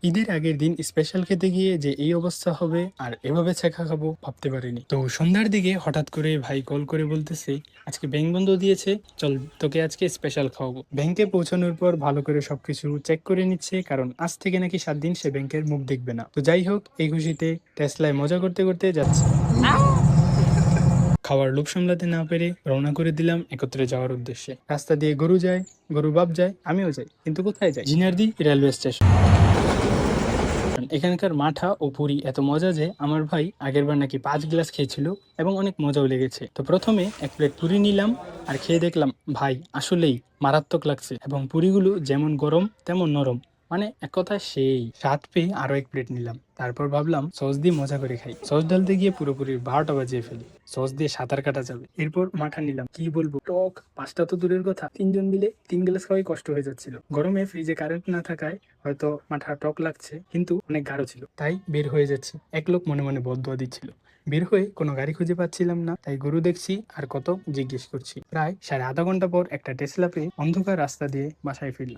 ঈদের আগের দিন স্পেশাল খেতে গিয়ে যে এই অবস্থা হবে আর এভাবে ছেঁকা খাবো ভাবতে পারিনি। তো সন্ধ্যার দিকে হঠাৎ করে ভাই কল করে বলতেছে আজকে ব্যাংক বন্ধ দিয়েছে, চল তোকে আজকে স্পেশাল খাওয়াবো। ব্যাংকে পৌঁছানোর পর ভালো করে সবকিছু চেক করে নিচ্ছে, কারণ আজ থেকে নাকি 7 দিন সে ব্যাংকের মুখ দেখবে না। তো যাই হোক, এই খুশিতে টেসলায় মজা করতে করতে যাচ্ছে। খাওয়ার লোভ সামলাতে না পেরে রওনা করে দিলাম একত্রে যাওয়ার উদ্দেশ্যে। রাস্তা দিয়ে গরু যায়, গরু বাপ যায়, আমিও যাই, কিন্তু কোথায় যাই? Jinardi railway station. এখানকার মাঠা ও পুরি এত মজা যে আমার ভাই আগেরবার নাকি 5 গ্লাস খেয়েছিল এবং অনেক মজাও লেগেছে। তো প্রথমে 1 প্লেট পুরি নিলাম আর খেয়ে দেখলাম ভাই আসলেই মারাত্মক লাগছে, এবং পুরিগুলো যেমন গরম তেমন নরম। মানে এক কথায় সেই স্বাদ পেয়ে আরো 1 প্লেট নিলাম। তারপর ভাবলাম সস দিয়ে মজা করে খাই। সস ঢালতে গিয়ে পুরোপুরি 12টা বাজিয়ে ফেলি। সস দিয়ে সাঁতার কাটা যাবে। এরপর মাঠা নিলাম, কি বলবো টক, 5টা তো দূরের কথা, 3 জন মিলে 3 গ্লাস খাওয়াই কষ্ট হয়ে যাচ্ছিল। গরমে ফ্রিজে কারেন্ট না থাকায় হয়তো মাঠা টক লাগছে, কিন্তু অনেক গাঢ় ছিল, তাই বের হয়ে যাচ্ছে। এক লোক মনে মনে বদদোয়া দিচ্ছিল। বের হয়ে কোনো গাড়ি খুঁজে পাচ্ছিলাম না, তাই গরু দেখছি আর কত জিজ্ঞেস করছি। প্রায় সাড়ে আধা ঘন্টা পর একটা টেসলা পেয়ে অন্ধকার রাস্তা দিয়ে বাসায় ফিরলাম।